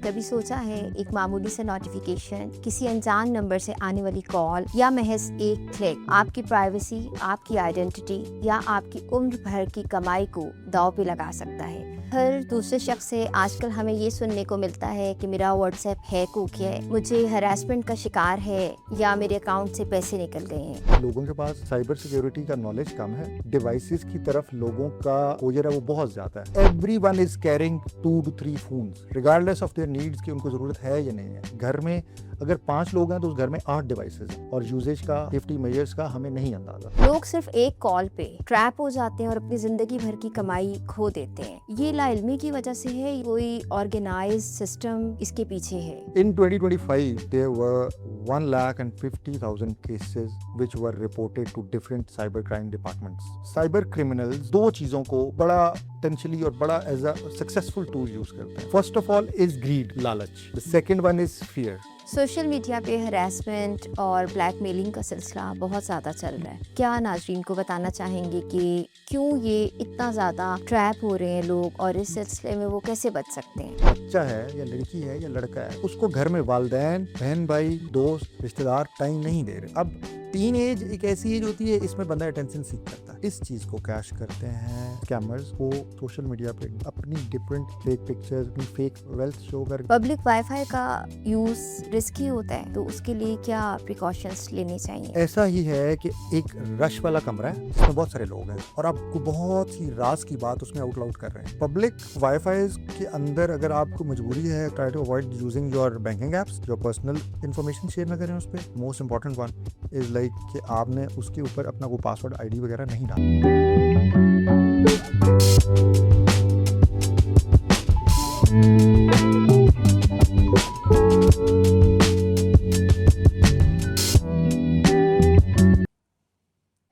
कभी सोचा है एक मामूली सा नोटिफिकेशन, किसी अनजान नंबर से आने वाली कॉल या महज एक क्लिक आपकी प्राइवेसी, आपकी आइडेंटिटी या आपकी उम्र भर की कमाई को दांव पे लगा सकता है। हर दूसरे शख्स से आजकल हमें ये सुनने को मिलता है कि मेरा व्हाट्सएप हैक हो गया है, मुझे हरासमेंट का शिकार है या मेरे अकाउंट से पैसे निकल गए हैं। लोगों के पास साइबर सिक्योरिटी का नॉलेज कम है, डिवाइसेस की तरफ लोगों का एक्सपोजर है वो बहुत ज्यादा है। Everyone is carrying 2 to 3 phones regardless of their needs कि उनको जरूरत है या नहीं है। घर में अगर 5 लोग हैं तो उस घर में 8 डिवाइसेस हैं और यूजेज का, सेफ्टी मेजर्स का हमें नहीं अंदाजा। लोग सिर्फ एक कॉल पे ट्रैप हो जाते हैं और अपनी जिंदगी भर की कमाई खो देते हैं। ये लाइल्मी की वजह से है, कोई ऑर्गेनाइज्ड सिस्टम इसके पीछे है। In 2025, there were 1,50,000 cases which were reported to different cybercrime departments. Cyber criminals दो चीजों को बड़ा potentially और बड़ा as a successful tool use करते हैं। First of all is greed, लालच. The second one is fear. Social media पे हरासमेंट और ब्लैकमेलिंग का सिलसिला बहुत ज़्यादा चल रहा है। क्या नाज़रीन को बताना चाहेंगे कि क्यों ये इतना ज़्यादा ट्रैप हो रहे हैं लोग और इस सिलसिले में वो कैसे बच सकते हैं? बच्चा है या लड़की है या लड़का है, उसको घर में वालिदैन, बहन भाई, दोस्त, रिश्तेदार टाइम नहीं दे रहे। अब टीन एज एक ऐसी एज होती है, इसमें बंदा अटेंशन सीख करता है। इस चीज को कैश करते हैं स्कैमर्स, वो सोशल मीडिया पे अपनी डिफरेंट फेक पिक्चर्स, अपनी फेक वेल्थ शो कर। पब्लिक वाईफाई का यूज रिस्की होता है, तो उसके लिए क्या प्रिकॉशंस लेने चाहिए? ऐसा ही है कि एक रश वाला कमरा है जिसमें बहुत सारे लोग हैं और आपको बहुत सी राज की बात उसमें आउट लाउड कर रहे हैं। पब्लिक वाईफाई के अंदर अगर आपको मजबूरी है, try to avoid using your banking apps, जो पर्सनल इंफॉर्मेशन शेयर ना करें उस पर। Most important one is like कि आपने उसके ऊपर अपना वो पासवर्ड आईडी वगैरह नहीं डाला।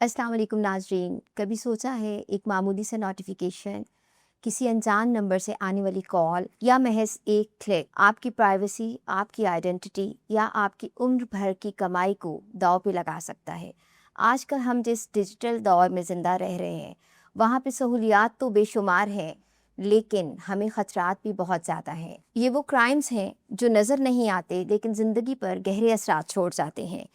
अस्सलाम वालेकुम नाज़रीन, कभी सोचा है एक मामूली सा नोटिफिकेशन, किसी अनजान नंबर से आने वाली कॉल या महज एक क्लिक आपकी प्राइवेसी, आपकी आइडेंटिटी या आपकी उम्र भर की कमाई को दांव पे लगा सकता है। आजकल हम जिस डिजिटल दौर में ज़िंदा रह रहे हैं वहाँ पे सहूलियात तो बेशुमार हैं, लेकिन हमें ख़तरात भी बहुत ज़्यादा हैं। ये वो क्राइम्स हैं जो नज़र नहीं आते लेकिन ज़िंदगी पर गहरे असरात छोड़ जाते हैं।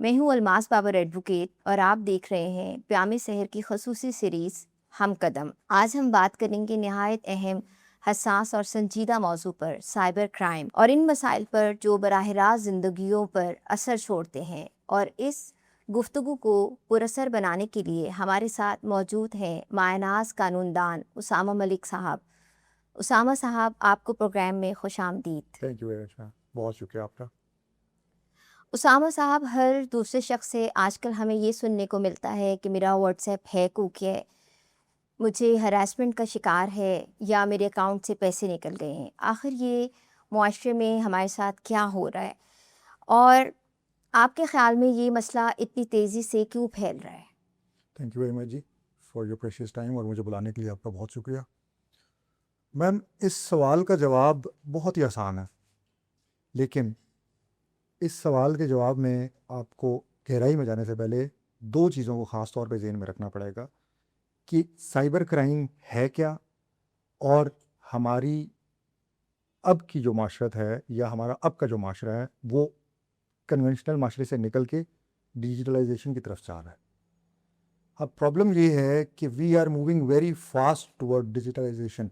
मैं हूँ अलमास बाबर एडवोकेट और आप देख रहे हैं प्यामे शहर की खसूसी सीरीज़ हम कदम। आज हम बात करेंगे नहायत अहम, हसास और संजीदा मौजू पर, साइबर क्राइम और इन मसाइल पर जो बराह रास्त ज़िंदगियों पर असर छोड़ते हैं। और इस गुफ्तगू को पुरअसर बनाने के लिए हमारे साथ मौजूद हैं मायनाज कानूनदान उसामा मलिक साहब। उसामा साहब, आपको प्रोग्राम में खुशामदीद। थैंक यू वेरी मच, बहुत शुक्रिया आपका। उसामा साहब, हर दूसरे शख्स से आजकल हमें ये सुनने को मिलता है कि मेरा व्हाट्सएप हैक हो गया है, मुझे हरासमेंट का शिकार है या मेरे अकाउंट से पैसे निकल गए हैं। आखिर ये मुआशरे में हमारे साथ क्या हो रहा है और आपके ख़्याल में ये मसला इतनी तेज़ी से क्यों फैल रहा है? Thank you very much ji for your precious time और मुझे बुलाने के लिए आपका बहुत शुक्रिया। मैम, इस सवाल का जवाब बहुत ही आसान है, लेकिन इस सवाल के जवाब में आपको गहराई में जाने से पहले 2 चीज़ों को ख़ास तौर पे ज़हन में रखना पड़ेगा कि साइबर क्राइम है क्या और हमारी अब की जो माशरत है या हमारा अब का जो माशरा है वो कन्वेंशनल माशरे से निकल के डिजिटलाइजेशन की तरफ जा रहा है। अब प्रॉब्लम ये है कि we are moving very fast toward digitalization,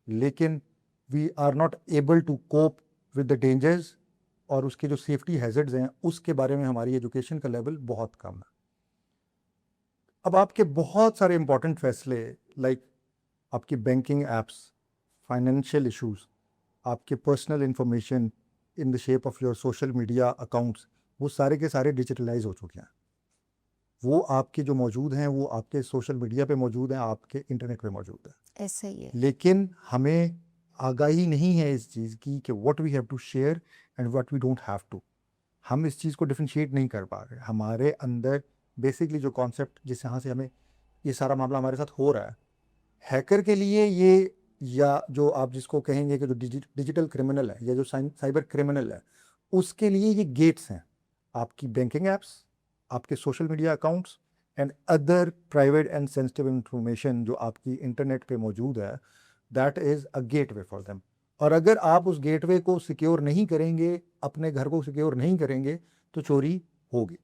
लेकिन we are not able to cope with the dangers और उसके जो सेफ्टी हैजर्ड्स हैं उसके बारे में हमारी एजुकेशन का लेवल बहुत कम है। अब आपके बहुत सारे इंपॉर्टेंट फैसले लाइक आपकी बैंकिंग एप्स, फाइनेंशियल इश्यूज, आपके personal information in the shape of your social media accounts, वो सारे के सारे डिजिटलाइज हो चुके हैं। वो आपके जो मौजूद हैं वो आपके सोशल मीडिया पे मौजूद हैं, आपके इंटरनेट पे मौजूद है। ऐसा ही है। लेकिन हमें आगाही नहीं है इस चीज़ की कि what we have to share and what we don't have to. हम इस चीज़ को डिफरेंशिएट नहीं कर पा रहे। हमारे अंदर बेसिकली जो कॉन्सेप्ट जिस यहाँ से हमें ये सारा मामला हमारे साथ हो रहा है, हैकर के लिए ये, या जो आप जिसको कहेंगे कि जो डिजिटल क्रिमिनल है या जो साइबर क्रिमिनल है, उसके लिए ये गेट्स हैं। आपकी बैंकिंग एप्स, आपके social media accounts and other private and sensitive information जो आपकी इंटरनेट पे मौजूद है, that is a gateway for them. और अगर आप उस गेटवे को सिक्योर नहीं करेंगे, अपने घर को सिक्योर नहीं करेंगे, तो चोरी होगी।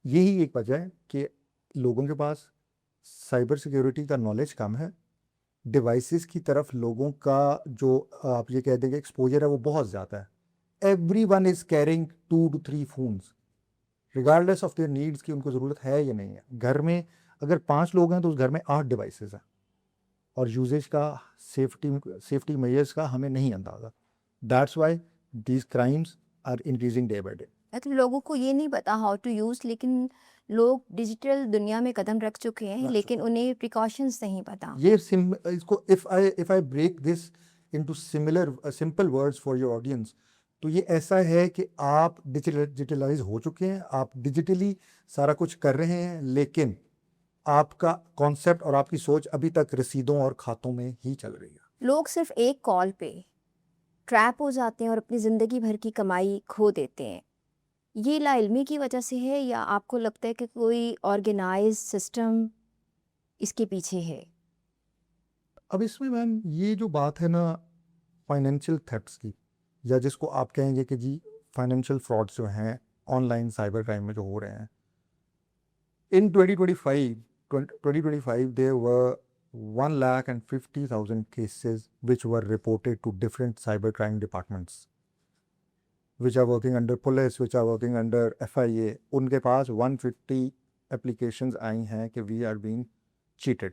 यही एक वजह है कि लोगों के पास साइबर सिक्योरिटी का नॉलेज कम है। डिवाइसेस की तरफ लोगों का जो आप ये कह देंगे एक्सपोजर है वो बहुत ज़्यादा है। Everyone is carrying 2 to 3 phones regardless of their needs, की उनको ज़रूरत है या नहीं है। घर में अगर 5 लोग हैं तो उस घर में 8 डिवाइसेस हैं, और यूजेज का सेफ्टी मेजर्स का हमें नहीं अंदाज़ा। That's why these crimes are increasing day by day. मतलब लोगों को ये नहीं पता हाउ टू यूज़, लेकिन लोग डिजिटल दुनिया में कदम रख चुके हैं, रख लेकिन उन्हें प्रिकॉशंस नहीं पता। ये इसको if I break this into simple words for your audience, तो ये ऐसा है कि आप डिजिटलाइज हो चुके हैं, आप डिजिटली सारा कुछ कर रहे हैं, लेकिन आपका कॉन्सेप्ट और आपकी सोच अभी तक रसीदों और खातों में ही चल रही है। लोग सिर्फ एक कॉल पे ट्रैप हो जाते हैं और अपनी ज़िंदगी भर की कमाई खो देते हैं। ये लाइल्मी की वजह से है, या आपको लगता है कि कोई ऑर्गेनाइज सिस्टम इसके पीछे है? अब इसमें मैम ये जो बात है ना फाइनेंशियल थेफ्ट्स की, या जिसको आप कहेंगे कि जी फाइनेंशियल फ्रॉड्स जो हैं ऑनलाइन साइबर क्राइम में जो हो रहे हैं, इन 2025 there were 150,000 cases which were reported to different cybercrime departments which are working under police, which are working under FIA. उनके पास 150 applications आई हैं कि we are being cheated.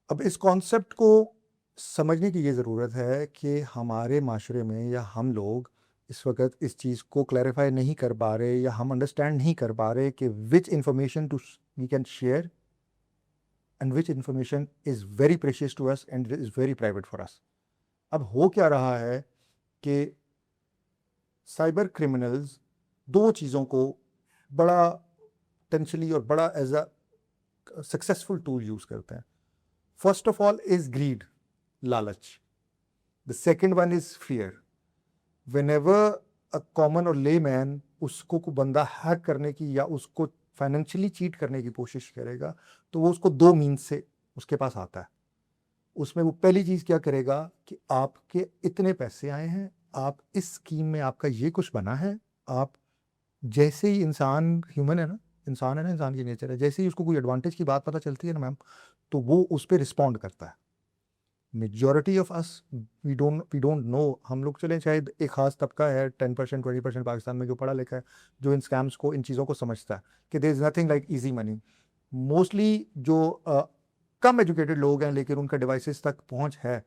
अब इस कॉन्सेप्ट को समझने की ये ज़रूरत है कि हमारे माशरे में या हम लोग इस वक्त इस चीज़ को क्लैरिफाई नहीं कर पा रहे, या हम अंडरस्टैंड नहीं कर पा रहे कि which information to we can share and which information is very precious to us and is very private for us. अब हो क्या रहा है कि साइबर क्रिमिनल्स दो चीज़ों को बड़ा टेंशनली और बड़ा as a successful tool use करते हैं। First of all is greed, लालच। The second one is fear. Whenever a common और layman उसको को बंदा हैक करने की या उसको फाइनेंशियली चीट करने की कोशिश करेगा, तो वो उसको 2 मीन्स से उसके पास आता है। उसमें वो पहली चीज़ क्या करेगा कि आपके इतने पैसे आए हैं, आप इस स्कीम में आपका ये कुछ बना है, आप जैसे ही इंसान ह्यूमन है ना, इंसान की नेचर है, जैसे ही उसको कोई एडवांटेज की बात पता चलती है ना मैम, तो वो उस पर रिस्पॉन्ड करता है। Majority of us we don't know. हम लोग चले शायद एक खास तबका है 10% 20% पाकिस्तान में जो पढ़ा लिखा है, जो इन स्कैम्स को, इन चीज़ों को समझता है कि there is nothing like easy money. Mostly जो कम एजुकेटेड लोग हैं लेकिन उनका डिवाइसेस तक पहुंच है,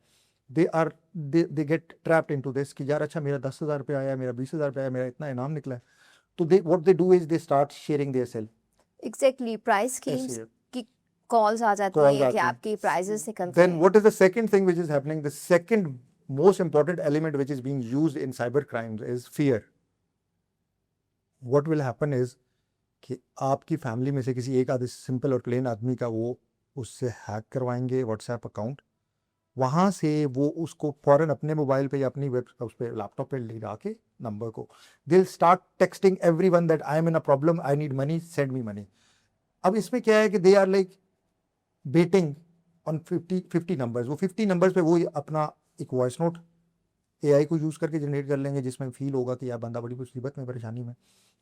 they get trapped into this कि यार अच्छा मेरा 10,000 रुपये आया, मेरा 20,000 रुपये आया, मेरा इतना इनाम निकला है, तो they what they do is they start sharing their self. Exactly, price schemes की कॉल्स आ जाती Calls हैं कि आती हैं। आपके प्राइजेस से कम Then हैं। what is the second thing which is happening? The second most important element which is being used in cyber crimes is fear. What will happen is कि आपकी फैमिली में से किसी एक आधे सिंपल और प्लेन आदमी का वो उससे हैक करवाएंगे व्हाट्सएप अकाउंट, वहाँ से वो उसको फौरन अपने मोबाइल पे या अपनी वेब उस पर लैपटॉप पे लगा के नंबर को they'll start texting everyone that I am in a problem, I need money, send me money. अब इसमें क्या है कि they are like betting on 50 numbers. वो 50 नंबर्स पे वो अपना एक वॉइस नोट AI को यूज़ करके जनरेट कर लेंगे जिसमें फील होगा कि यार बंदा बड़ी मुसीबत में, परेशानी में।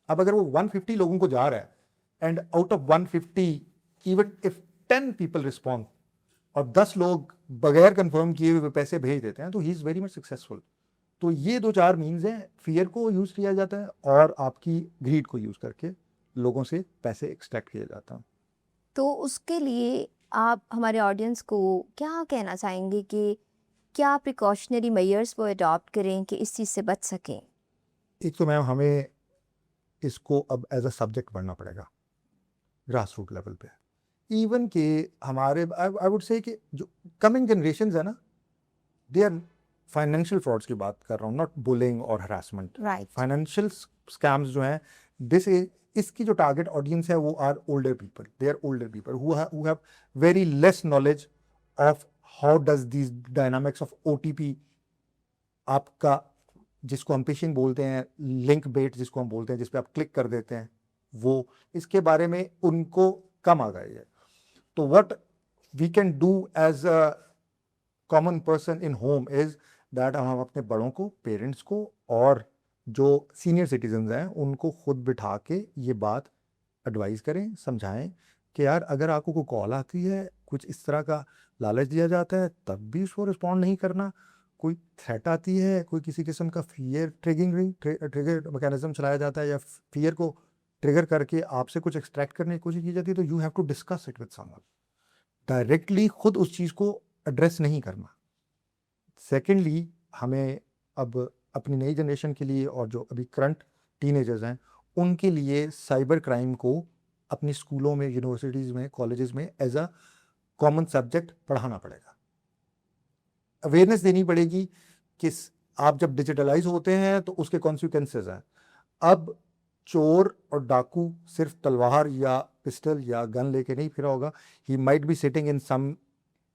अब अगर वो 150 लोगों को जा रहा है and out of 150 even if 10 people respond और 10 लोग बगैर कंफर्म किए हुए पैसे भेज देते हैं, तो he is very much successful. तो ये 2-4 मीन्स हैं, फियर को यूज़ किया जाता है और आपकी ग्रीड को यूज़ करके लोगों से पैसे एक्सट्रैक्ट किए जाता है। तो उसके लिए आप हमारे ऑडियंस को क्या कहना चाहेंगे कि क्या प्रिकॉशनरी मेजर्स वो अडॉप्ट करें कि इस चीज़ से बच सकें? एक तो मैम हमें इसको अब एज अ सब्जेक्ट पढ़ना पड़ेगा ग्रास रूट लेवल पे। इवन कि हमारे आई वुड से कि जो कमिंग जनरेशन है ना, दे आर फाइनेंशियल फ्रॉड्स की बात कर रहा हूँ, नॉट बुलिंग और हरासमेंट। राइट। फाइनेंशियल स्कैम्स जो हैं, दिस इसकी जो टारगेट ऑडियंस है वो are older people. They are older people who have very less knowledge of how does these dynamics of OTP, आपका जिसको हम फिशिंग बोलते हैं, लिंक बेट जिसको हम बोलते हैं, जिस पे आप क्लिक कर देते हैं, वो इसके बारे में उनको कम आ गई है। तो what we can do as a common person in home is that हम अपने बड़ों को, पेरेंट्स को और जो सीनियर सिटीजन्स हैं उनको खुद बिठा के ये बात एडवाइस करें, समझाएं कि यार अगर आपको कोई कॉल आती है, कुछ इस तरह का लालच दिया जाता है, तब भी उसको रिस्पॉन्ड नहीं करना। कोई थ्रेट आती है, कोई किसी किस्म का फियर ट्रिगर मैकेनिज्म चलाया जाता है या फियर को ट्रिगर करके आपसे कुछ एक्सट्रैक्ट करने की कोशिश की जाती है, तो you have to discuss it with someone. Directly खुद उस चीज़ को एड्रेस नहीं करना। सेकेंडली, हमें अब अपनी नई जनरेशन के लिए और जो अभी करंट टीनेजर्स हैं उनके लिए साइबर क्राइम को अपनी स्कूलों में, यूनिवर्सिटीज़ में, कॉलेजेस में एज अ कॉमन सब्जेक्ट पढ़ाना पड़ेगा। अवेयरनेस देनी पड़ेगी कि आप जब डिजिटलाइज होते हैं तो उसके कॉन्सिक्वेंसेस हैं। अब चोर और डाकू सिर्फ तलवार या पिस्टल या गन लेके नहीं फिरा होगा। He might be sitting in some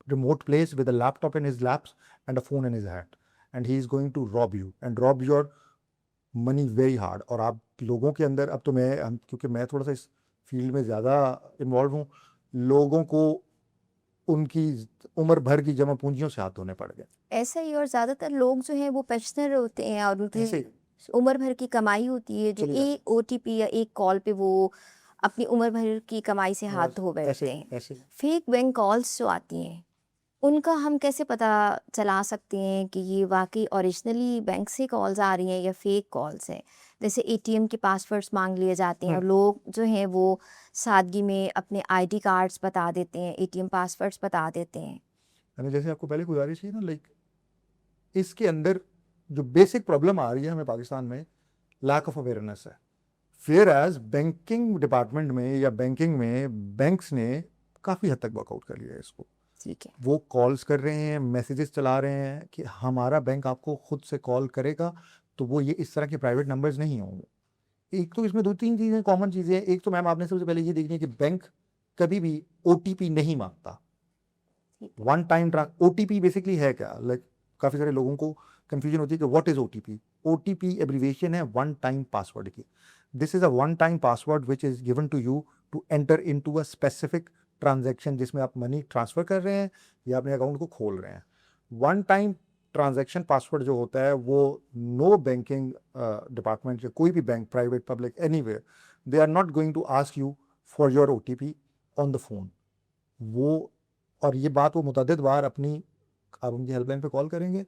remote place with a laptop in his laps and a phone in his hand, and he is going to rob you and rob your money very hard। और आप लोगों के अंदर, अब तो क्योंकि मैं थोड़ा सा इस फील्ड में ज़्यादा इन्वॉल्व हूँ, लोगों को उनकी उम्र भर की जमा पूंजियों से हाथ धोने पड़ गए। ऐसा ही, और ज़्यादातर लोग जो हैं वो पेंशनर होते हैं और उनकी ऐसे उम्र भर की कमाई होती है, जो चली जाती एक ओटीपी या एक कॉल पे वो अपनी उम्र भर की कमाई से हाथ बस धो बैठते ऐसे हैं। ऐसे फेक बैंक कॉल्स जो आती हैं उनका हम कैसे पता चला सकते हैं कि ये वाकई ओरिजिनली बैंक से कॉल्स आ रही हैं या फेक कॉल्स हैं? जैसे एटीएम के पासवर्ड्स मांग लिए जाते हैं और लोग जो हैं वो सादगी में अपने आईडी कार्ड्स बता देते हैं, एटीएम पासवर्ड्स बता देते हैं। मैंने जैसे आपको पहले गुजारिश की ना, लाइक इसके अंदर जो बेसिक प्रॉब्लम आ रही है हमें पाकिस्तान में, लैक ऑफ अवेयरनेस है। फेयर एज बैंकिंग डिपार्टमेंट में या बैंकिंग में बैंक्स ने काफ़ी हद तक वर्कआउट कर लिया है इसको। ठीक है। वो कॉल्स कर रहे हैं, मैसेजेस चला रहे हैं कि हमारा बैंक आपको खुद से कॉल करेगा, तो वो ये इस तरह के प्राइवेट नंबर्स नहीं होंगे। एक तो इसमें दो तीन चीज़ें, कॉमन चीज़ें। एक तो मैम आपने सबसे पहले ये देखनी है कि बैंक कभी भी ओटीपी नहीं मांगता। वन टाइम ओटीपी बेसिकली है क्या? लाइक काफ़ी सारे लोगों को कंफ्यूजन होती है कि what is OTP. OTP abbreviation है वन टाइम पासवर्ड की। This is a one time password which is given to you to enter into a specific transaction, जिसमें आप मनी ट्रांसफर कर रहे हैं या अपने अकाउंट को खोल रहे हैं। वन टाइम ट्रांजैक्शन पासवर्ड जो होता है वो नो बैंकिंग डिपार्टमेंट या कोई भी bank, private, public, anywhere, they are not going to ask you for your OTP on the phone. वो, और ये बात वो मुतअद्दिद बार अपनी, आप उनकी हेल्पलाइन पे कॉल करेंगे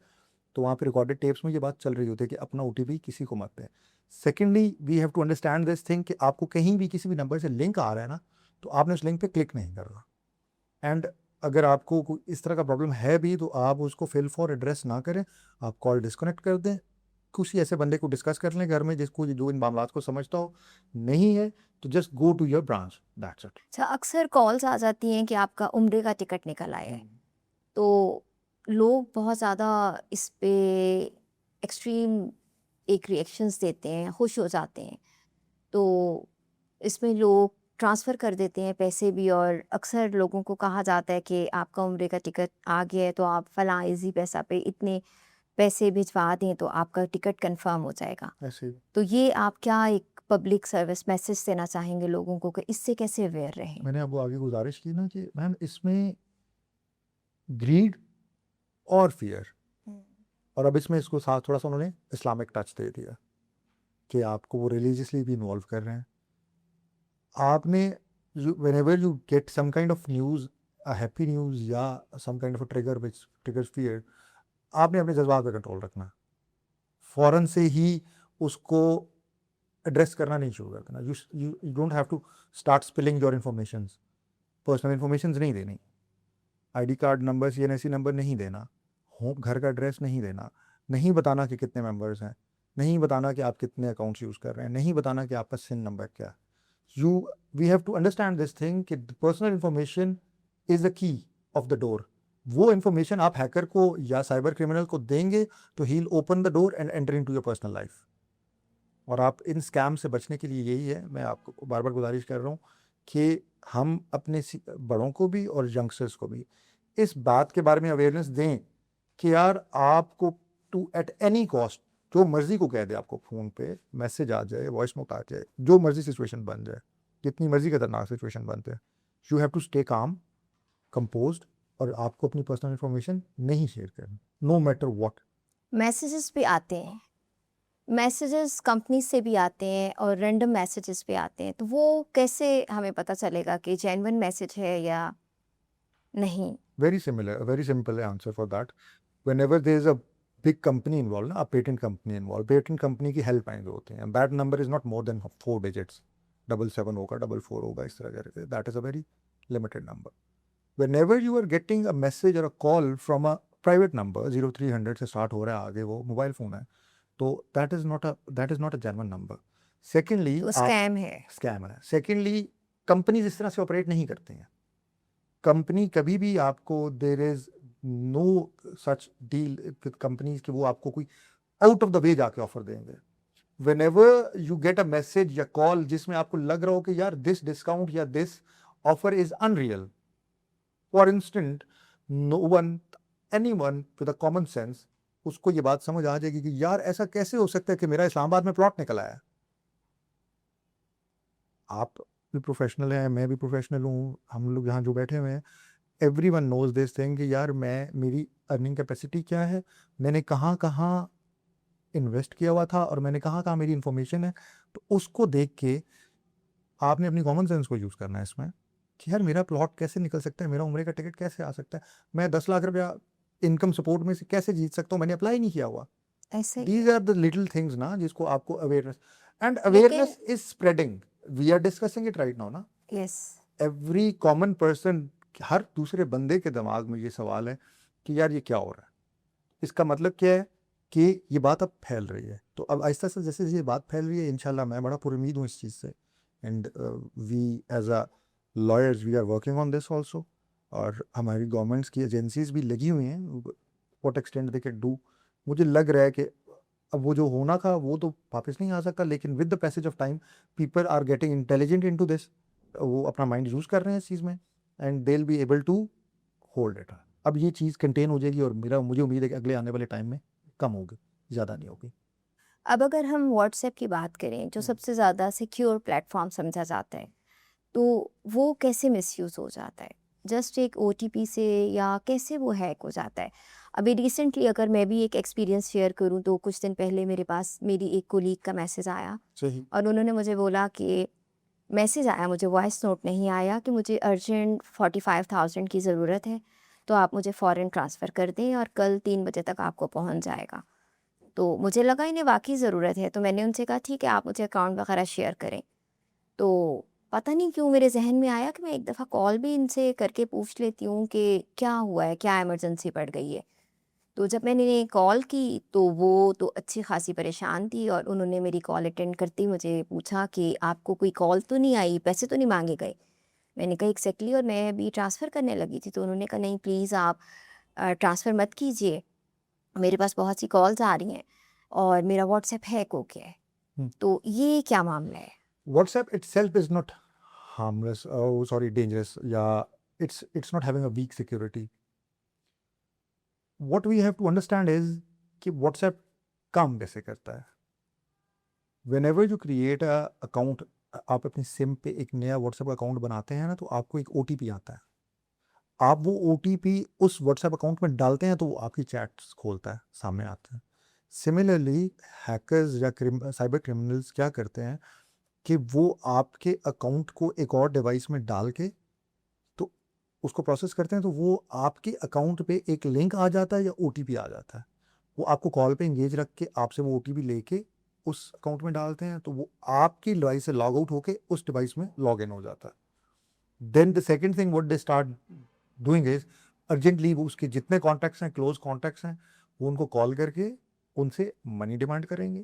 तो वहाँ पे रिकॉर्डेड टेप्स में ये बात चल रही होती है कि अपना ओटीपी किसी को मत दें। Secondly, we have to understand this thing कि आपको कहीं भी किसी भी नंबर से लिंक आ रहा है ना, तो आपने उस लिंक पे क्लिक नहीं करना। एंड अगर आपको कोई इस तरह का प्रॉब्लम है भी तो आप उसको फिल फॉर एड्रेस ना करें, आप कॉल डिस्कनेक्ट कर दें। किसी ऐसे बंदे को डिस्कस कर लें घर में जिसको, जो इन मामलात को समझता हो। नहीं है तो just go to your branch, that's it. अच्छा, अक्सर कॉल्स आ जाती हैं कि आपका उम्रे का टिकट निकल आया है, तो लोग बहुत ज़्यादा इस पे एक्सट्रीम एक रिएक्शंस देते हैं, खुश हो जाते हैं। तो इसमें लोग ट्रांसफ़र कर देते हैं पैसे भी, और अक्सर लोगों को कहा जाता है कि आपका उम्रे का टिकट आ गया है तो आप फ़लाँ इज़ी पैसा पे इतने पैसे भिजवा दें तो आपका टिकट कंफर्म हो जाएगा। ऐसे ही तो ये आप क्या एक पब्लिक सर्विस मैसेज देना चाहेंगे लोगों को कि इससे कैसे अवेयर रहें? मैंने आपको आगे गुजारिश की ना कि मैम इसमें ग्रीड और फियर, और अब इसमें इसको साथ थोड़ा सा उन्होंने इस्लामिक टच दे दिया कि आपको वो रिलीजियसली भी इन्वॉल्व कर रहे हैं। आपने whenever you get some kind of news, a happy news या some kind of a trigger which triggers fear, आपने अपने जज्बात पे कंट्रोल रखना। फौरन से ही उसको एड्रेस करना नहीं शुरू कर देना। You don't have to start spilling your information. Personal information नहीं देनी, ID card number, CNSC number नहीं देना, होम घर का एड्रेस नहीं देना, नहीं बताना कि कितने मेंबर्स हैं, नहीं बताना कि आप कितने अकाउंट्स यूज़ कर रहे हैं, नहीं बताना कि आपका सिन नंबर क्या है। We have to understand this thing कि personal information is the key of the door. वो इन्फॉर्मेशन आप हैकर को या साइबर क्रिमिनल को देंगे तो he will open the door and enter into your personal life. और आप इन स्कैम से बचने के लिए यही है, मैं आपको बार बार गुजारिश कर रहा हूँ कि हम अपने बड़ों को भी और यंगस्टर्स को भी इस बात के बारे में अवेयरनेस दें कि यार आपको टू एट एनी कॉस्ट जो मर्जी को कह दे, आपको फ़ोन पे मैसेज आ जाए, वॉइस नोट आ जाए, जो मर्जी सिचुएशन बन जाए, जितनी मर्जी खतरनाक सिचुएशन बनते हैं, you have to stay calm, composed और आपको अपनी पर्सनल इन्फॉर्मेशन नहीं शेयर करनी, नो मैटर व्हाट। मैसेजेस भी आते हैं, मैसेजेस कंपनी से भी आते हैं और रैंडम मैसेजेस भी आते हैं, तो वो कैसे हमें पता चलेगा कि जेन्युइन मैसेज है या नहीं? Very similar, very simple answer for that. Whenever there is a big company involve ना, patent company involve, patent company की हेल्पलाइन जो होती हैं, that number is not more than 4 digits, 77 होगा, 44 होगा, इस तरह करके, that is a very limited number. Whenever you are getting a message और a call from a private number, 0300 से स्टार्ट हो रहा है, आगे वो मोबाइल फ़ोन है, तो that is not a genuine number. Secondly तो आप स्कैम है। स्कैम है। सेकेंडली कंपनीज इस तरह से ऑपरेट नहीं करती हैं। कंपनी कभी भी आपको, there is no such deal with companies कि वो आपको कोई आउट ऑफ द वे जाके ऑफर देंगे। Whenever you get a message या कॉल जिसमें आपको लग रहा हो कि यार दिस डिस्काउंट या this offer is unreal, for instant, no one, anyone with a common sense, उसको ये बात समझ आ जाएगी कि यार ऐसा कैसे हो सकता है कि मेरा इस्लामाबाद में प्लॉट निकल आया। आप भी प्रोफेशनल हैं, मैं भी प्रोफेशनल हूँ, हम लोग यहाँ जो बैठे हुए हैं, एवरीवन नोज दिस थिंग कि यार मैं, मेरी अर्निंग कैपेसिटी क्या है, मैंने कहाँ कहाँ इन्वेस्ट किया हुआ था और मैंने कहाँ कहाँ मेरी इन्फॉर्मेशन है। तो उसको देख के आपने अपनी कॉमन सेंस को यूज़ करना है इसमें कि यार मेरा प्लॉट कैसे निकल सकता है, मेरा उम्रे का टिकट कैसे आ सकता है, मैं 10 लाख रुपया इनकम सपोर्ट में से कैसे जीत सकता हूँ, मैंने अप्लाई नहीं किया हुआ। ऐसे ही दीज है। आर द लिटिल थिंग्स ना, जिसको आपको अवेयरनेस, एंड लेकिन awareness is spreading, we are discussing it right now ना। यस, एवरी कॉमन पर्सन, हर दूसरे बंदे के दिमाग में ये सवाल है कि यार ये क्या हो रहा है, इसका मतलब क्या है कि ये बात अब फैल रही है। तो अब आहिस्ता आहिस्ता जैसे ये बात फैल रही है, इंशाल्लाह मैं बड़ा पुरुमीद हूँ इस चीज़ से, and we as a lawyers we are working on this also, और हमारी गवर्नमेंट्स की एजेंसीज भी लगी हुई हैं, what extent they can do. मुझे लग रहा है कि अब वो जो होना था वो तो वापस नहीं आ सकता, लेकिन with the passage of time people are getting intelligent in to this, वो अपना माइंड यूज़ कर रहे हैं इस चीज़ में, and they will be able to hold it. अब ये चीज़ कंटेन हो जाएगी और मुझे उम्मीद है कि अगले आने वाले टाइम में कम होगी, ज़्यादा नहीं होगी। अब अगर हम व्हाट्सएप की बात करें जो सबसे ज़्यादा सिक्योर प्लेटफॉर्म समझा जाता है, तो वो कैसे मिसयूज़ हो जाता है? जस्ट एक ओटीपी से या कैसे वो हैक हो जाता है? अभी रिसेंटली अगर मैं भी एक एक्सपीरियंस शेयर करूँ, तो कुछ दिन पहले मेरे पास मेरी एक कोलीग का मैसेज आया सही। और उन्होंने मुझे बोला कि मैसेज आया, मुझे वॉइस नोट नहीं आया, कि मुझे अर्जेंट 45,000 की ज़रूरत है, तो आप मुझे फ़ौरन ट्रांसफ़र कर दें और कल 3 बजे तक आपको पहुंच जाएगा। तो मुझे लगा इन्हें वाक़ई ज़रूरत है, तो मैंने उनसे कहा ठीक है, आप मुझे अकाउंट वगैरह शेयर करें। तो पता नहीं क्यों मेरे ज़हन में आया कि मैं एक दफ़ा कॉल भी इनसे करके पूछ लेती हूँ कि क्या हुआ है, क्या इमरजेंसी पड़ गई है। तो जब मैंने इन्हें कॉल की तो वो तो अच्छी खासी परेशान थी और उन्होंने मेरी कॉल अटेंड करते ही मुझे पूछा कि आपको कोई कॉल तो नहीं आई, पैसे तो नहीं माँगे गए? मैंने कहा एग्ज़ैक्टली, और मैं अभी ट्रांसफ़र करने लगी थी। तो उन्होंने कहा नहीं प्लीज़ आप ट्रांसफ़र मत कीजिए, मेरे पास बहुत सी कॉल्स आ रही हैं और मेरा व्हाट्सएप हैक हो गया है। तो ये क्या मामला है? WhatsApp itself is not harmless, oh sorry, dangerous, या it's not having a weak security. What we have to understand is कि व्हाट्सएप काम कैसे करता है। Whenever you create a account, आप अपनी सिम पे एक नया व्हाट्सएप अकाउंट बनाते हैं ना, तो आपको एक ओटीपी आता है, आप वो ओटीपी उस व्हाट्सएप अकाउंट में डालते हैं तो वो आपकी चैट्स खोलता है, सामने आता है। सिमिलरली हैकर्स या साइबर क्रिमिनल्स क्या करते हैं कि वो आपके अकाउंट को एक और डिवाइस में डाल के तो उसको प्रोसेस करते हैं, तो वो आपके अकाउंट पे एक लिंक आ जाता है या ओटीपी आ जाता है, वो आपको कॉल पे इंगेज रख के आपसे वो ओटीपी लेके उस अकाउंट में डालते हैं, तो वो आपकी डिवाइस से लॉग आउट होके उस डिवाइस में लॉग इन हो जाता है। Then the second thing what they start doing is, urgently वो उसके जितने कॉन्टैक्ट्स हैं, क्लोज कॉन्टैक्ट्स हैं, वो उनको कॉल करके उनसे मनी डिमांड करेंगे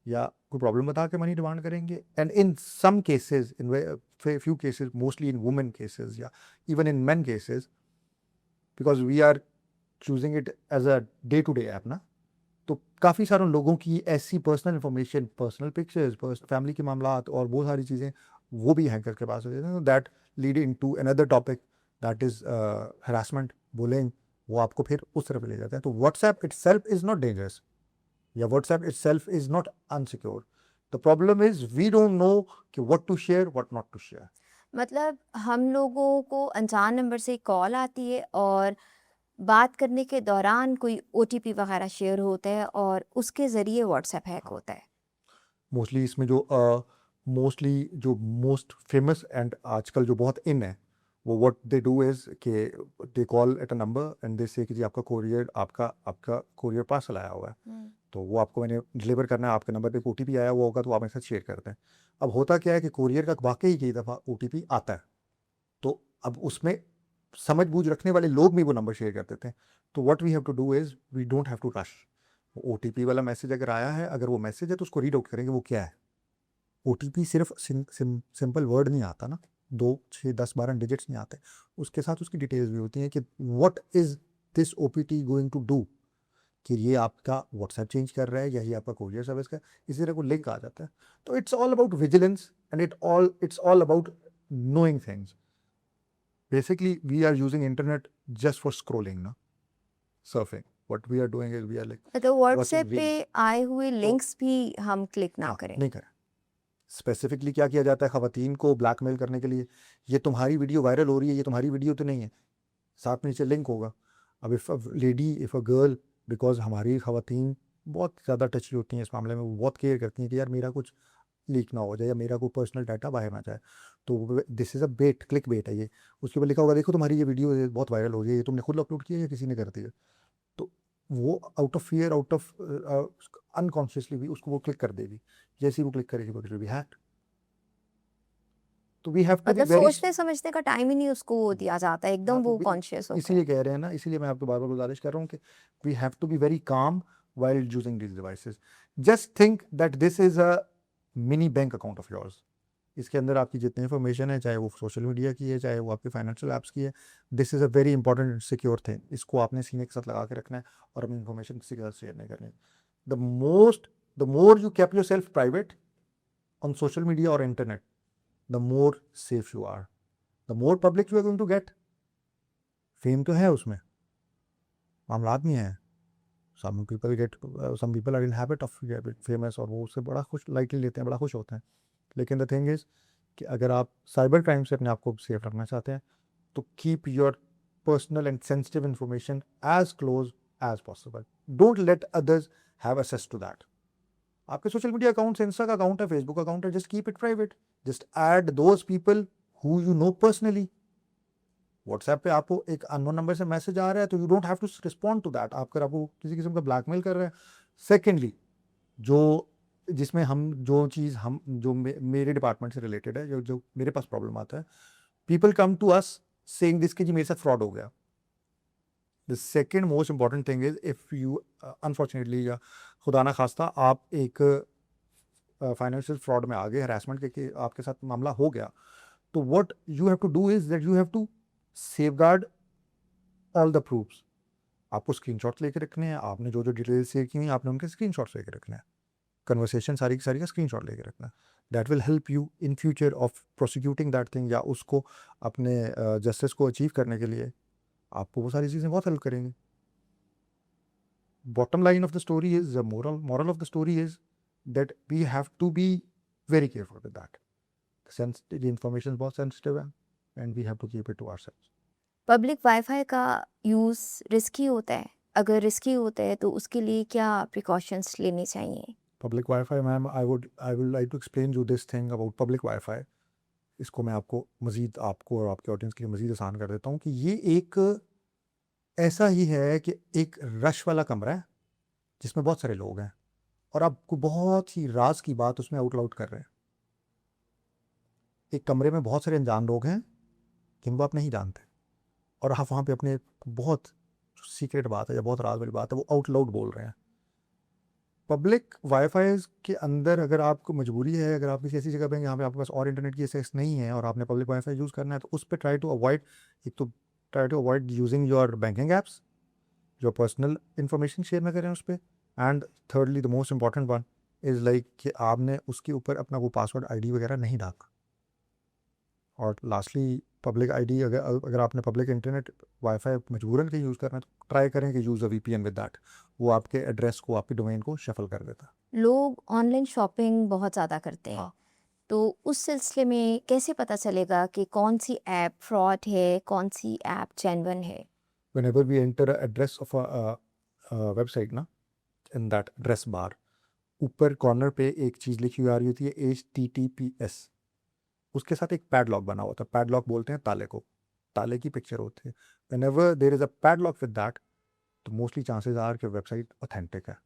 या कोई प्रॉब्लम बता के मनी डिमांड करेंगे। And in some cases, in few cases, mostly in women cases या even in men cases, because we are choosing it as a day to day app ना, तो काफ़ी सारे लोगों की ऐसी personal information, personal pictures, family के मामला और बहुत सारी चीज़ें वो भी हैकर के पास हो जाते हैं। That lead in to another topic, that is harassment, bullying, वो आपको फिर उस तरफ ले जाते हैं। तो WhatsApp itself is not dangerous, या WhatsApp itself is not unsecure. The problem is we don't know कि what to share, what not to share. मतलब हम लोगों को अनजान नंबर से कॉल आती है और बात करने के दौरान कोई ओटीपी वगैरह शेयर होता है और उसके ज़रिए व्हाट्सएप हैक हाँ होता है। मोस्टली इसमें जो मोस्टली जो मोस्ट फेमस एंड आजकल जो बहुत इन है वो व्हाट दे डू इज कि they call at a number and they से कि जी आपका कोरियर आपका आपका कोरियर पार्सल आया हुआ है, तो वो आपको मैंने डिलीवर करना है, आपके नंबर पे ओटीपी आया हुआ होगा तो आप मेरे साथ शेयर करते हैं। अब होता क्या है कि कोरियर का वाकई कई दफ़ा ओटीपी आता है, तो अब उसमें समझ बूझ रखने वाले लोग भी वो नंबर शेयर कर देते हैं। तो what we have to do is we don't have to rush. OTP वाला मैसेज अगर आया है, अगर वो मैसेज है तो उसको रीड आउट करेंगे वो क्या है। ओटीपी सिर्फ सिंपल वर्ड नहीं आता ना, 2 6 10 12 डिजिट्स नहीं आते, उसके साथ उसकी डिटेल्स भी होती हैं कि what is this OPT going to do, कि ये आपका व्हाट्सएप चेंज कर रहा है या ये आपका कोरियर सर्विस का, इसी तरह को लिंक आ जाता है। तो it's all about vigilance and it's all about knowing things. Basically, we are using internet just for scrolling, ना surfing. What we are doing is we are like तो watching व्हाट्सएप पे reels. आए हुए तो links भी हम click ना हाँ करें। नहीं करें। स्पेसिफिकली क्या किया जाता है खवातीन को ब्लैकमेल करने के लिए, ये तुम्हारी वीडियो वायरल हो रही है, ये तुम्हारी वीडियो तो नहीं है, साथ में नीचे लिंक होगा। अब if a lady if a girl, because हमारी खवातीन बहुत ज़्यादा टची होती हैं इस मामले में, वो बहुत केयर करती हैं कि यार मेरा कुछ लीक ना हो जाए या मेरा कोई पर्सनल डाटा बाहर ना जाए, तो this is a bait, click bait है ये। उसके ऊपर लिखा होगा देखो तुम्हारी ये वीडियो बहुत वायरल हो रही है, ये तुमने खुद अपलोड किया है या किसी ने कर दी है। तो वो out of fear, out of unconsciously भी उसको वो क्लिक कर देगी, जैसे ही वो क्लिक करेगी वो भी हैक। तो वी हैव टू बी मतलब वेरी, सोचने समझने का टाइम ही नहीं उसको दिया जाता, एकदम हाँ तो वो कॉन्शियस होकर। इसीलिए कह रहे हैं ना, इसीलिए मैं आपको बार बार गुजारिश कर रहा हूँ कि we have to be very calm while using these devices. Just think that this is a mini bank account of yours. इसके अंदर आपकी जितनी इन्फॉर्मेशन है, चाहे वो सोशल मीडिया की है, चाहे वो आपके फाइनेंशियल ऐप्स की है, this is a very important and secure thing. इसको आपने सीने के साथ लगा के रखना है और अपनी इन्फॉर्मेशन किसी के साथ शेयर नहीं करनी। The more you keep yourself private on social media or internet, the more safe you are, the more public you are going to get. Fame तो है उसमें, मामलात नहीं है। Some people are in habit of famous और वो उससे बड़ा खुश लाइटली लेते हैं, बड़ा खुश होते हैं। लेकिन द थिंग इज़ कि अगर आप साइबर क्राइम से अपने आप को सेफ रखना चाहते हैं तो keep your personal and sensitive information as close as possible. Don't let others have access to that. आपके सोशल मीडिया अकाउंट, इंस्टा का अकाउंट है, फेसबुक अकाउंट है, just keep it private. Just add those people who you know personally. WhatsApp पे आपको एक unknown number से message आ रहा है तो you don't have to respond to that. आपको किसी किस्म का ब्लैकमेल कर रहे हैं। सेकेंडली, जो जिसमें हम जो चीज़ हम जो मेरे डिपार्टमेंट से रिलेटेड है, जो मेरे पास प्रॉब्लम आता है, people come to us saying this कि जी मेरे साथ फ्रॉड हो गया। The second most important thing is if you unfortunately या खुदा ना खास्ता आप एक फाइनेंशियल फ्रॉड में आ गए, हरासमेंट के आपके साथ मामला हो गया, तो what you have to do is that you have to safeguard all the proofs. आपको स्क्रीनशॉट्स लेके रखने हैं, आपने जो जो डिटेल्स शेयर की हैं आपने उनके स्क्रीनशॉट्स लेके रखने हैं, कन्वर्सेशन सारी की सारी का स्क्रीनशॉट लेके रखना है। That will help you in future of prosecuting that thing, या उसको अपने जस्टिस को अचीव करने के लिए आपको वो सारी चीज़ें बहुत हेल्प करेंगी। Bottom line of the story is, moral of the story is that we have to be very careful with that. Sensitive information बहुत सेंसिटिव है and we have to keep it to ourselves. Public wifi का use risky होता है? अगर risky होता है तो उसके लिए क्या प्रिकॉशंस लेने चाहिए? Public wifi ma'am, I would like to explain you this thing about public wifi. इसको मैं आपको मज़ीद, आपको और आपके ऑडियंस के लिए मज़ीद आसान कर देता हूँ कि ये एक ऐसा ही है कि एक रश वाला कमरा है जिसमें बहुत सारे लोग हैं और आपको बहुत ही राज की बात उसमें आउट लाउड कर रहे हैं। एक कमरे में बहुत सारे अनजान लोग हैं जिनको आप नहीं जानते और आप वहाँ पे अपने बहुत सीक्रेट बात है या बहुत राज वाली बात है वो आउट लाउड बोल रहे हैं। पब्लिक वाईफाई के अंदर अगर आपको मजबूरी है, अगर आप किसी ऐसी जगह पे हैं जहाँ पे आपके पास और इंटरनेट की एक्सेस नहीं है और आपने पब्लिक वाईफाई यूज़ करना है, तो उस पर ट्राई टू अवॉइड, एक तो try to avoid using your banking apps, जो पर्सनल इंफॉर्मेशन शेयर ना करें उस पर। And thirdly the most important one is like कि आपने उसके ऊपर अपना वो पासवर्ड आईडी वगैरह नहीं डाला। और लास्टली पब्लिक आईडी, अगर आपने पब्लिक इंटरनेट वाईफाई मजबूरन के यूज़ करना है तो ट्राई करें कि use a VPN with that. वो आपके एड्रेस को, आपके डोमेन को शफल कर देता है। लोग ऑनलाइन शॉपिंग बहुत ज़्यादा करते हैं, हाँ तो उस सिलसिले में कैसे पता चलेगा कि कौन सी ऐप फ्रॉड है, कौन सी ऐप जेन्युइन है? Whenever we enter a address of a website ना, in that address bar, ऊपर कॉर्नर पे एक चीज़ लिखी हुई आ रही होती है HTTPS, उसके साथ एक पैडलॉक बना होता है। पैडलॉक बोलते हैं ताले को, ताले की पिक्चर होती है। Whenever there is a padlock with that, तो मोस्टली चांसेस आर कि वेबसाइट ऑथेंटिक है।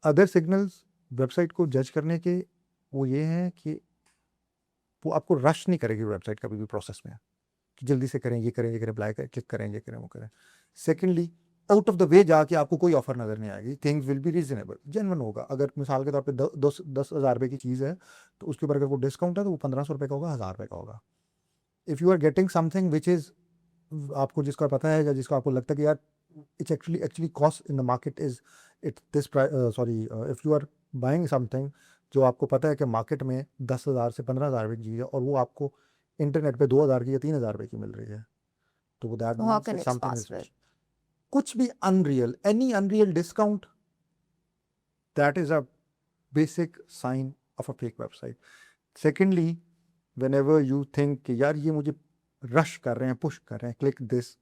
अदर सिग्नल्स वेबसाइट को जज करने के वो ये हैं कि वो आपको रश नहीं करेगी वेबसाइट कभी भी प्रोसेस में, कि जल्दी से करें, ये करें, ये करें, अप्लाई करें, क्लिक करें, ये करें, वो करें। Secondly, out of the way जाके आपको कोई ऑफर नजर नहीं आएगी। Things will be reasonable, genuine होगा। अगर मिसाल के तौर पे 10,000 रुपये की चीज़ है, तो उसके ऊपर अगर वो डिस्काउंट है तो वो 1,500 रुपये का होगा, 1,000 रुपये का होगा। If you are getting something which is, आपको जिसका पता है या जिसको आपको लगता है कि यार it's actually cost in the market is it this, sorry, if you are buying something जो आपको पता है कि मार्केट में 10,000 से 15,000 रुपये की चीज़ है और वो आपको इंटरनेट पे 2,000 की या 3,000 रुपये की मिल रही है, तो वो दैट तो how means can it's something is, possible? कुछ भी unreal, any unreal discount, that is a basic sign of a fake website. Secondly, whenever you think कि यार ये मुझे रश कर रहे हैं, पुश कर रहे हैं, क्लिक दिस,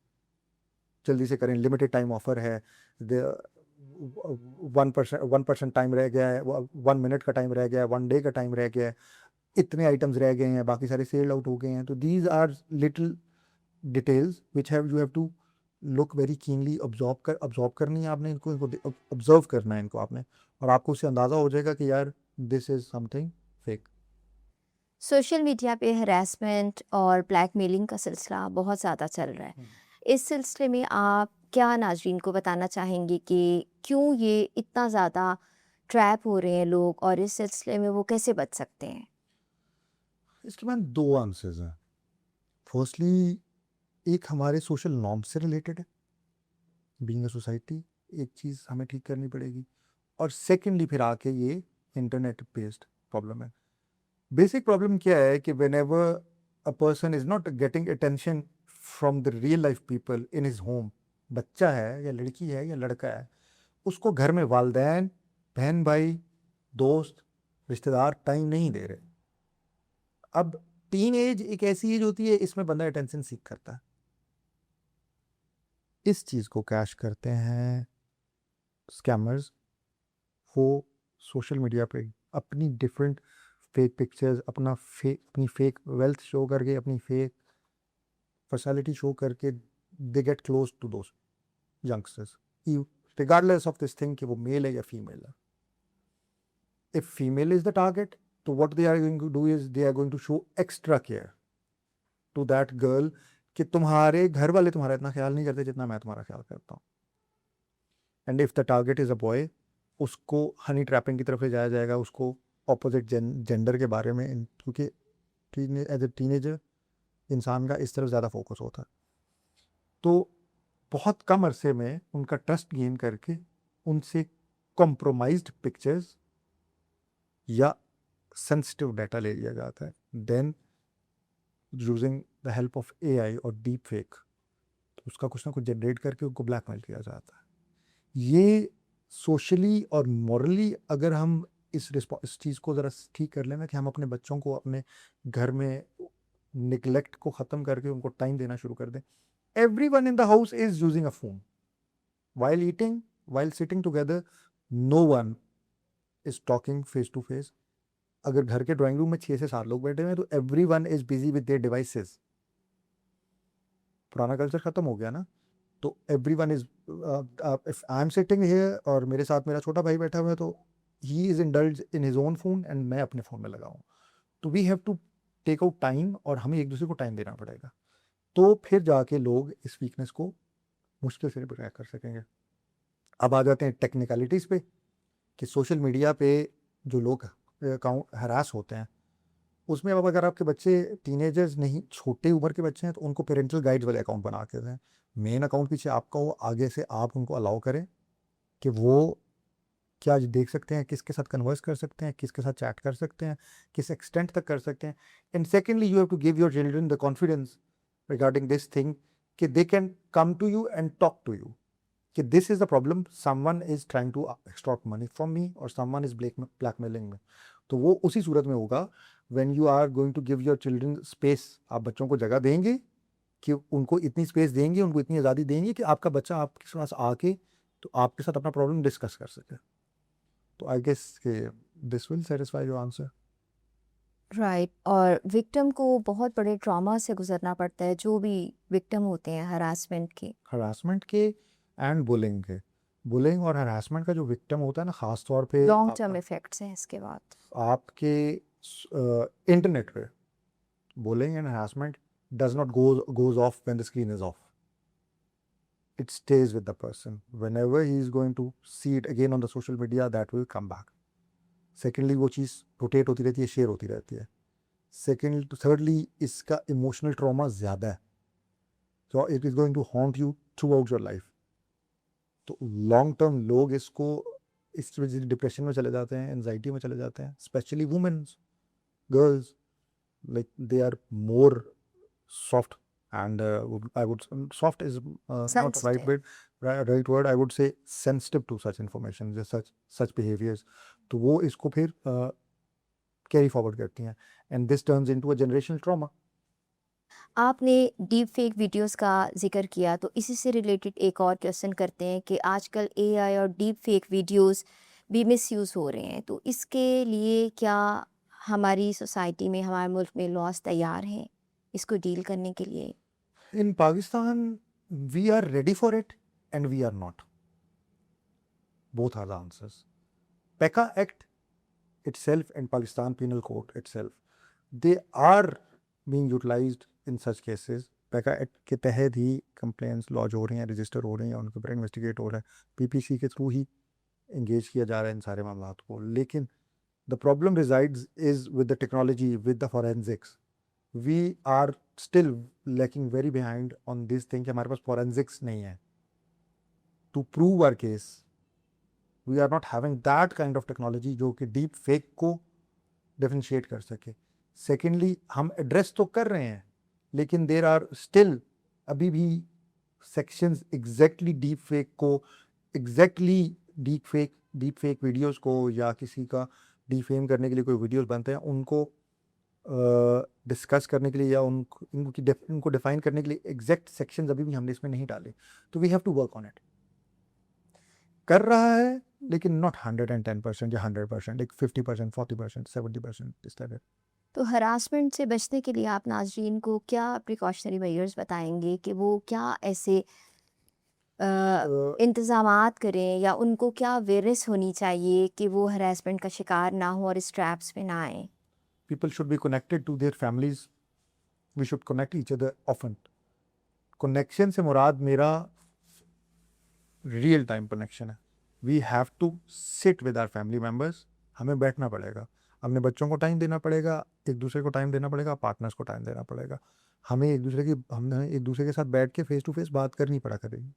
जल्दी से करें, लिमिटेड टाइम ऑफर है, 1% टाइम रह गया है, 1 मिनट का टाइम रह गया है, 1 डे का टाइम रह गया है, इतने आइटम्स रह गए हैं, बाकी सारे सेल आउट हो गए हैं। तो these are little details which have you have to look very keenly, observe करनी है आपने इनको ऑब्जर्व करना है इनको आपने, और आपको उससे अंदाज़ा हो जाएगा कि यार this is something fake. Social media पे हरासमेंट और ब्लैकमेलिंग का सिलसिला बहुत ज़्यादा चल रहा है। इस सिलसिले में आप क्या नाज़रीन को बताना चाहेंगे कि क्यों ये इतना ज़्यादा ट्रैप हो रहे हैं लोग, और इस सिलसिले में वो कैसे बच सकते हैं? इसके बाद 2 आंसर्स हैं। फर्स्टली, एक हमारे सोशल नॉर्म से रिलेटेड है, बीइंग अ सोसाइटी, एक चीज़ हमें ठीक करनी पड़ेगी। और सेकेंडली फिर आके ये इंटरनेट बेस्ड प्रॉब्लम है। बेसिक प्रॉब्लम क्या है कि whenever a person is not getting attention from the real life people in his home, बच्चा है या लड़की है या लड़का है, उसको घर में वालदैन, बहन भाई, दोस्त, रिश्तेदार टाइम नहीं दे रहे। अब टीन एज एक ऐसी एज होती है, इसमें बंदा अटेंशन सीख करता है। इस चीज़ को कैश करते हैं स्कैमर्स। वो सोशल मीडिया पे अपनी डिफरेंट फेक पिक्चर्स, अपनी फेक वेल्थ शो करके, अपनी फेक फैसिलिटी शो करके, they get close to those youngsters, regardless of this thing कि वो मेल है या फीमेल है। If female is the target, तो what they are going to do is they are going to show extra care to that girl कि तुम्हारे घर वाले तुम्हारा इतना ख्याल नहीं करते जितना मैं तुम्हारा ख्याल करता हूँ। And if the target is a boy, उसको हनी ट्रैपिंग की तरफ ले जाया जाएगा, उसको ऑपोजिट जेंडर के बारे में, क्योंकि एज ए टीनेजर इंसान का इस तरफ ज़्यादा फोकस होता है। तो बहुत कम अरसे में उनका ट्रस्ट गेन करके उनसे कॉम्प्रोमाइज्ड पिक्चर्स या सेंसिटिव डाटा ले लिया जाता है। Then using the help of AI और डीप फेक, उसका कुछ ना कुछ जनरेट करके उनको ब्लैकमेल किया जाता है। ये सोशली और मॉरली अगर हम इस चीज़ को ज़रा ठीक कर लेना कि हम अपने बच्चों को अपने घर में निगलेक्ट को ख़त्म करके उनको टाइम देना शुरू कर दें। Everyone in the house is using a phone. While eating, while sitting together, no one is talking face to face. अगर घर के ड्राइंग रूम में 6 से 7 लोग बैठे हुए हैं तो everyone is busy with their devices. पुराना कल्चर खत्म हो गया ना। तो everyone is, if I am sitting here और मेरे साथ मेरा छोटा भाई बैठा हुआ है, तो he is indulged in his own phone and मैं अपने फ़ोन में लगा हूँ। तो we have to take out time और हमें एक दूसरे को टाइम देना पड़ेगा। तो फिर जाके लोग इस वीकनेस को मुश्किल से ब्रेक कर सकेंगे। अब आ जाते हैं टेक्निकलिटीज़ पे कि सोशल मीडिया पे जो लोग अकाउंट हरास होते हैं, उसमें अब अगर आपके बच्चे टीनेजर्स नहीं, छोटे उम्र के बच्चे हैं, तो उनको पेरेंटल गाइड्स वाले अकाउंट बना के दें। मेन अकाउंट पीछे आपका हो, आगे से आप उनको अलाउ करें कि वो क्या देख सकते हैं, किसके साथ कन्वर्स कर सकते हैं, किसके साथ चैट कर सकते हैं, किस एक्सटेंट तक कर सकते हैं। And secondly, you have to give your children the confidence regarding this thing कि they can come to you and talk to you. कि this is the problem, someone is trying to extort money from me और someone is blackmailing मी। तो वो उसी सूरत में होगा when you are going to give your children space. आप बच्चों को जगह देंगे कि उनको इतनी स्पेस देंगे, उनको इतनी आज़ादी देंगे कि आपका बच्चा आपके पास आके तो आपके साथ अपना प्रॉब्लम डिस्कस कर सके। तो आई गेस कि this will satisfy your answer. Right. और विक्टिम को बहुत बड़े ट्रॉमा से गुजरना पड़ता है, जो भी विक्टिम होते हैं हरासमेंट के। हरासमेंट के एंड बुलिंग के। बुलिंग और हरासमेंट का जो विक्टिम होता है ना, खास तौर पे लॉन्ग टर्म इफेक्ट्स हैं इसके बाद। आपके इंटरनेट पे bullying and harassment does not goes off when the screen is off. It stays with the person. Whenever he is going to see it again on the social media, that will come back. Secondly, वो चीज़ rotate होती रहती है, share होती रहती है. Thirdly, इसका emotional trauma ज़्यादा है, so it is going to haunt you throughout your life. तो लॉन्ग टर्म लोग इस वजह से डिप्रेशन में चले जाते हैं, एनजाइटी में चले जाते हैं, specially womens, girls, like they are more soft and I would soft is not the right Sensitive. word, right word. I would say sensitive to such information, just such behaviors. तो वो इसको फिर carry forward करती हैं and this turns into a generational trauma. आपने deep fake videos का जिक्र किया, तो इसी से रिलेटेड एक और क्वेश्चन करते हैं कि आजकल एआई और डीप फेक वीडियोस भी मिसयूज़ हो रहे हैं, तो इसके लिए क्या हमारी सोसाइटी में, हमारे मुल्क में लॉज तैयार हैं इसको डील करने के लिए? In Pakistan, we are ready for it and we are not. Both are the answers. PECA Act itself and Pakistan Penal Code itself, they are being utilized in such cases. PECA Act के तहत ही complaints laws हो रही हैं, register हो रही हैं, उनके ऊपर इन्वेस्टिगेट हो रहा है, PPC के थ्रू ही इंगेज किया जा रहा है इन सारे मामलात को. लेकिन the problem resides is with the technology, with the forensics. We are still lacking very behind on this thing कि हमारे पास forensics नहीं है. To prove our case, we are not having that kind of technology जो कि deep fake को differentiate कर सके. Secondly, हम address तो कर रहे हैं, लेकिन there are still अभी भी sections exactly deep fake को, exactly deep fake videos को, या किसी का डिफेम करने के लिए कोई वीडियोस बनते हैं, उनको डिस्कस करने के लिए या उनको डिफाइन करने के लिए एग्जैक्ट सेक्शंस अभी भी हमने इसमें नहीं डाले. तो we have to work on it. कर रहा है लेकिन नॉट 110% या 100%, एक 50%, 40%, 70% इस तरह. तो हरासमेंट से बचने के लिए आप नाजरीन को क्या प्रिकॉशनरी मेजर्स बताएंगे कि वो क्या ऐसे इंतज़ामात करें, या उनको क्या अवेयरनेस होनी चाहिए कि वो हरासमेंट का शिकार ना हो और इस ट्रैप्स में ना आए? People should be connected to their families. We should connect each other often. Connection से मुराद मेरा रियल टाइम कनेक्शन है. We have to sit with our family members. हमें बैठना पड़ेगा, अपने बच्चों को टाइम देना पड़ेगा, एक दूसरे को टाइम देना पड़ेगा, पार्टनर्स को टाइम देना पड़ेगा. हमें एक दूसरे के साथ बैठ के फेस टू फेस बात करनी पड़ा करेगी.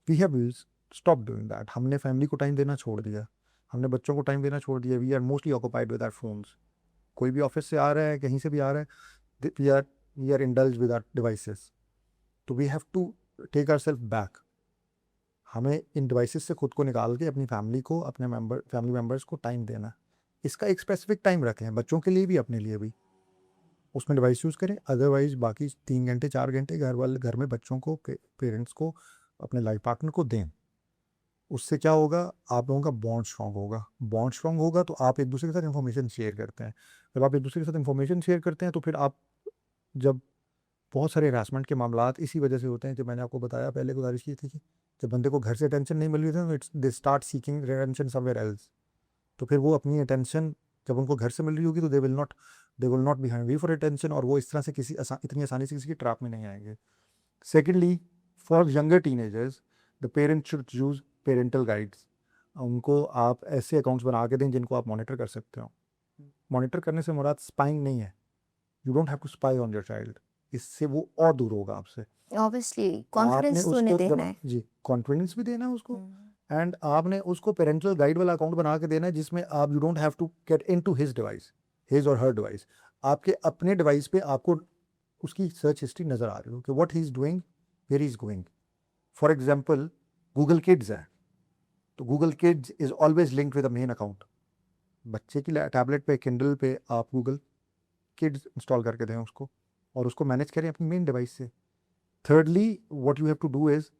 We have stop doing that. हमने फैमिली को टाइम देना छोड़ दिया, हमने बच्चों को टाइम देना छोड़ दिया. We are mostly occupied with our phones. कोई भी ऑफिस से आ रहा है, कहीं से भी आ रहा है, we are indulge with our devices. तो we have to take ourselves back. हमें इन डिवाइसेस से खुद को निकाल के अपनी फैमिली को, अपने फैमिली मेम्बर्स को टाइम देना. इसका एक स्पेसिफिक टाइम रखें, बच्चों के लिए भी, अपने लिए भी. उसमें डिवाइस यूज़ करें. अदरवाइज बाकी 3 घंटे 4 घंटे घर में बच्चों को, पेरेंट्स को, अपने लाइफ पार्टनर को दें. उससे क्या होगा, आप लोगों का बॉन्ड स्ट्रॉन्ग होगा. बॉन्ड स्ट्रॉन्ग होगा तो आप एक दूसरे के साथ इन्फॉर्मेशन शेयर करते हैं. जब आप एक दूसरे के साथ इन्फॉर्मेशन शेयर करते हैं तो फिर आप, जब बहुत सारे हरासमेंट के मामलात इसी वजह से होते हैं, जब मैंने आपको बताया, पहले गुजारिश की थी कि जब बंदे को घर से अटेंशन नहीं मिल रही थी, तो they start seeking attention somewhere else. तो फिर वो अपनी अटेंशन जब उनको घर से मिल रही होगी तो they will not be hungry for attention, और वो इस तरह से इतनी आसानी से किसी की ट्रैप में नहीं आएंगे. Secondly, for younger teenagers, the parents should use parental guides. उनको आप ऐसे अकाउंट्स बना के दें जिनको आप मॉनिटर कर सकते हो. मॉनिटर करने से मुराद स्पाइंग नहीं है. You don't have to spy on your child. इससे वो और दूर होगा आपसे. ऑब्वियसली कॉन्फिडेंस तो उन्हें देना है. जी, कॉन्फिडेंस भी देना है उसको. एंड आपने उसको पेरेंटल गाइड वाला अकाउंट बना के देना है, जिसमें आप, you don't have to get into his device, his और हर डिवाइस. आपके अपने डिवाइस पे आपको उसकी सर्च हिस्ट्री नज़र आ रही हो कि what he is doing, where he is going. For example, Google kids है, तो Google kids is always linked with a main account. बच्चे की टैबलेट पे, किंडल पे आप गूगल किड्स इंस्टॉल करके दें उसको, और उसको मैनेज करें अपनी मेन डिवाइस से। Thirdly what you have to do is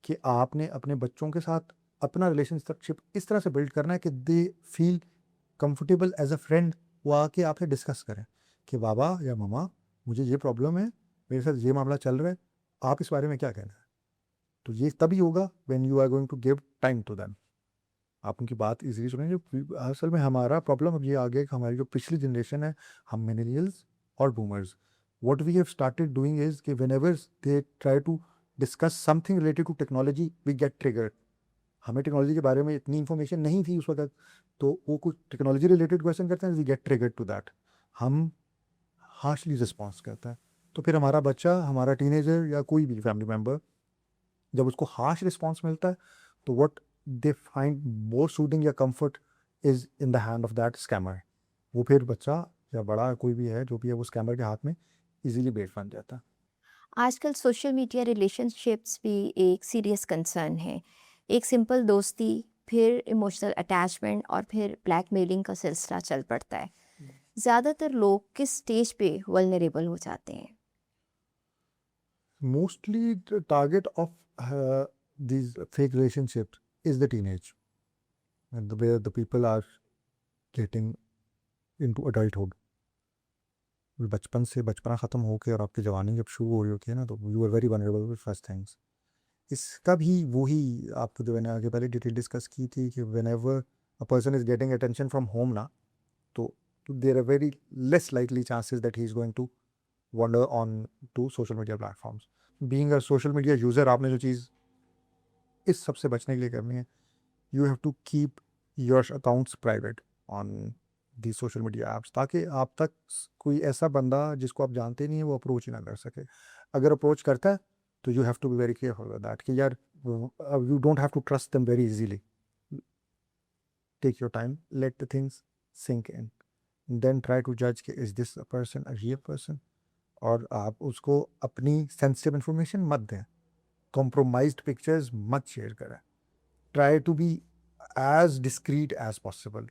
कि आपने अपने बच्चों के साथ अपना रिलेशनशिप इस तरह से बिल्ड करना है कि they feel comfortable as a friend, वो आके आपसे डिस्कस करें कि बाबा या ममा मुझे ये प्रॉब्लम है, मेरे साथ ये मामला चल रहा है, आप इस बारे में क्या कहना है। तो ये तभी होगा when you are going to give time to them. आप उनकी बात इजीली सुनेंगे। असल में हमारा प्रॉब्लम अब ये आ गया कि हमारी जो पिछली जनरेशन है, हम मिलेनियल्स और boomers, what we have started doing is कि whenever they try to discuss something related to technology we get triggered. हमें टेक्नोलॉजी के बारे में इतनी इन्फॉर्मेशन नहीं थी उस वक्त, तो वो कुछ टेक्नोलॉजी रिलेटेड क्वेश्चन करते हैं, we get triggered to that, हम हार्शली रिस्पॉन्स करते हैं। तो फिर हमारा बच्चा, हमारा टीनेजर या कोई भी फैमिली मेम्बर जब उसको हार्श रिस्पॉन्स मिलता है, तो what they find more soothing या comfort is in the hand of that scammer. वो फिर बच्चा या बड़ा कोई भी है जो भी है, वो स्कैमर के हाथ में इजीली बेट बन जाता है। आजकल सोशल मीडिया रिलेशनशिप्स भी एक सीरियस कंसर्न है। एक सिंपल दोस्ती, फिर इमोशनल अटैचमेंट और फिर ब्लैकमेलिंग का सिलसिला चल पड़ता है। ज़्यादातर लोग किस स्टेज पे वल्नरेबल हो जाते हैं? Mostly the target of these fake relationships is the teenage, and the where the people are getting into adulthood. बचपन से बचपना ख़त्म होके और आपकी जवानी जब शुरू हो रही होती है ना, तो you are very vulnerable with first things. इसका भी वही आपको जो मैंने आगे पहले डिटेल डिस्कस की थी कि whenever a person is getting attention from home ना, तो there are very less likely chances that he is going to wander on to social media platforms. Being a social media user, आपने जो चीज़ इस सबसे बचने के लिए करनी है, you have to keep your accounts private on the social media apps, ताकि आप तक कोई ऐसा बंदा जिसको आप जानते नहीं है वो अप्रोच ही ना कर सके। अगर अप्रोच करता है तो you have to be very careful with that कि यार you don't have to trust them very easily. Take your time, let the things sink in, then try to जज कि is this a person a real person. और आप उसको अपनी sensitive information मत दें, कॉम्प्रोमाइज्ड पिक्चर्स मत शेयर करें, try to be as discreet as possible.